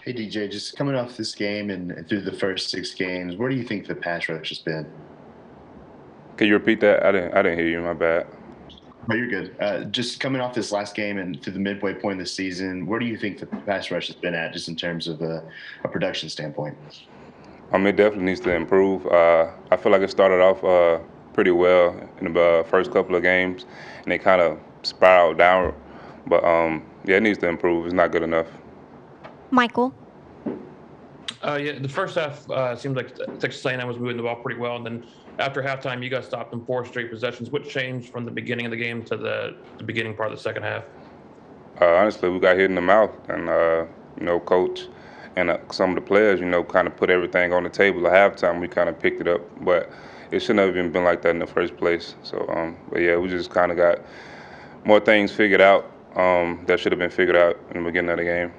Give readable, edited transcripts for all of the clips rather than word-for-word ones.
Hey DJ, just coming off this game and through the first six games, where do you think the pass rush has been? Can you repeat that? I didn't hear you. My bad. Oh, you're good. Just coming off this last game and through the midway point of the season, where do you think the pass rush has been at, just in terms of a production standpoint? It definitely needs to improve. I feel like it started off pretty well in the first couple of games, and it kind of spiraled downward. But yeah, it needs to improve. It's not good enough. Michael. Yeah, the first half seemed like Texas A&M was moving the ball pretty well, and then after halftime, you guys stopped in four straight possessions. What changed from the beginning of the game to the beginning part of the second half? Honestly, we got hit in the mouth, and coach and some of the players, kind of put everything on the table at halftime. We kind of picked it up, but it shouldn't have even been like that in the first place. So, but yeah, we just kind of got more things figured out that should have been figured out in the beginning of the game.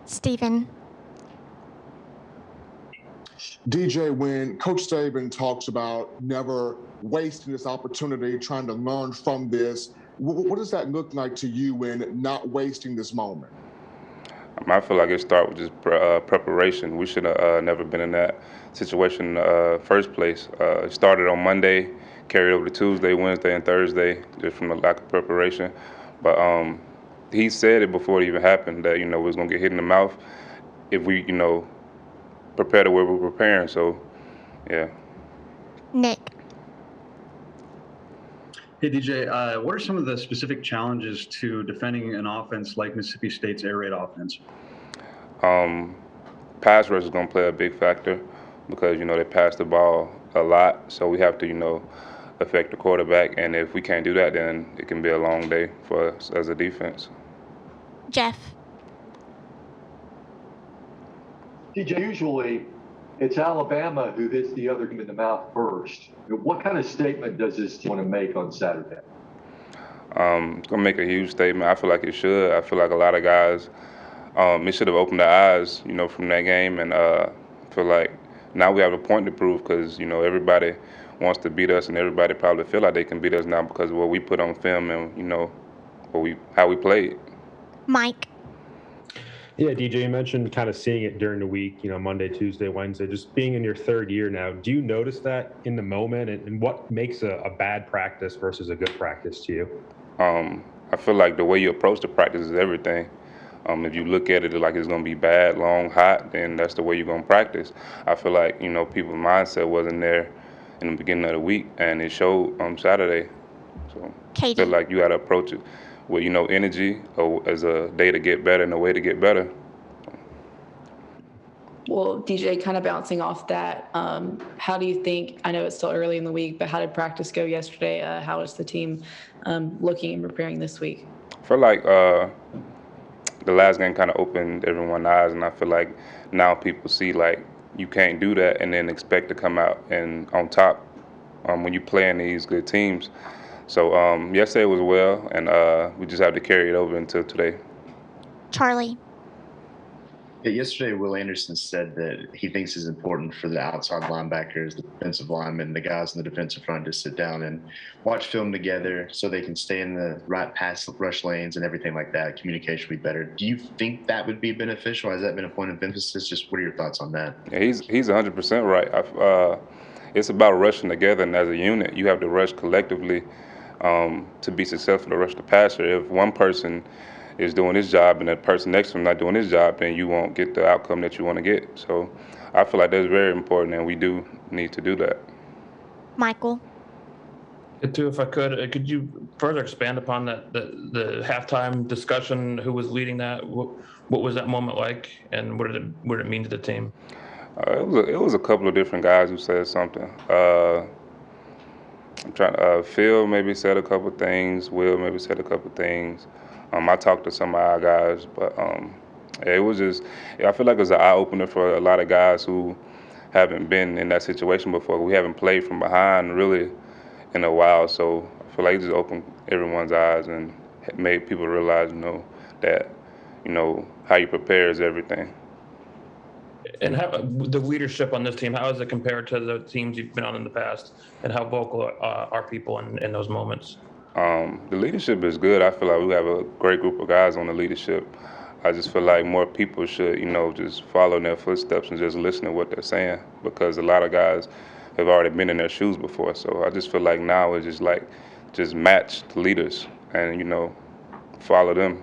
Stephen. DJ, when Coach Saban talks about never wasting this opportunity, trying to learn from this, what does that look like to you in not wasting this moment? I feel like it started with just preparation. We should have never been in that situation in the first place. It started on Monday, carried over to Tuesday, Wednesday, and Thursday, just from the lack of preparation. But he said it before it even happened that, we was going to get hit in the mouth if we, prepare the way we're preparing. So, yeah. Nick. Hey, DJ, what are some of the specific challenges to defending an offense like Mississippi State's air raid offense? Pass rush is going to play a big factor because, they pass the ball a lot. So we have to, affect the quarterback. And if we can't do that, then it can be a long day for us as a defense. Jeff. DJ, usually it's Alabama who hits the other team in the mouth first. What kind of statement does this team want to make on Saturday? It's going to make a huge statement. I feel like it should. I feel like a lot of guys, it should have opened their eyes, from that game. And I feel like now we have a point to prove because, everybody wants to beat us and everybody probably feel like they can beat us now because of what we put on film and, how we played. Mike. Yeah, DJ, you mentioned kind of seeing it during the week, Monday, Tuesday, Wednesday, just being in your third year now. Do you notice that in the moment, and what makes a bad practice versus a good practice to you? I feel like the way you approach the practice is everything. If you look at it like it's going to be bad, long, hot, then that's the way you're going to practice. I feel like, people's mindset wasn't there in the beginning of the week, and it showed on Saturday. So I feel like you got to approach it with, energy as a day to get better and a way to get better. Well, DJ, kind of bouncing off that, how do you think, I know it's still early in the week, but how did practice go yesterday? How is the team looking and preparing this week? I feel like the last game kind of opened everyone's eyes, and I feel like now people see like you can't do that and then expect to come out and on top when you playing these good teams. So yesterday was well, and we just have to carry it over into today. Charlie. Yeah, yesterday, Will Anderson said that he thinks it's important for the outside linebackers, the defensive linemen, the guys in the defensive front to sit down and watch film together so they can stay in the right pass rush lanes and everything like that. Communication would be better. Do you think that would be beneficial? Has that been a point of emphasis? Just what are your thoughts on that? Yeah, he's 100% right. It's about rushing together, and as a unit, you have to rush collectively to be successful to rush the passer. If one person is doing his job and that person next to him not doing his job, then you won't get the outcome that you want to get. So I feel like that's very important, and we do need to do that. Michael. Too, if I could you further expand upon that the halftime discussion? Who was leading that? What was that moment like, and what did it mean to the team? It was a couple of different guys who said something. I'm trying to Phil maybe said a couple of things. Will maybe said a couple of things. I talked to some of our guys, but it was just, I feel like it was an eye-opener for a lot of guys who haven't been in that situation before. We haven't played from behind really in a while, so I feel like it just opened everyone's eyes and made people realize, that, how you prepare is everything. And how the leadership on this team, how is it compared to the teams you've been on in the past, and how vocal are people in those moments? The leadership is good. I feel like we have a great group of guys on the leadership. I just feel like more people should, just follow in their footsteps and just listen to what they're saying, because a lot of guys have already been in their shoes before. So I just feel like now it's just match the leaders and, follow them.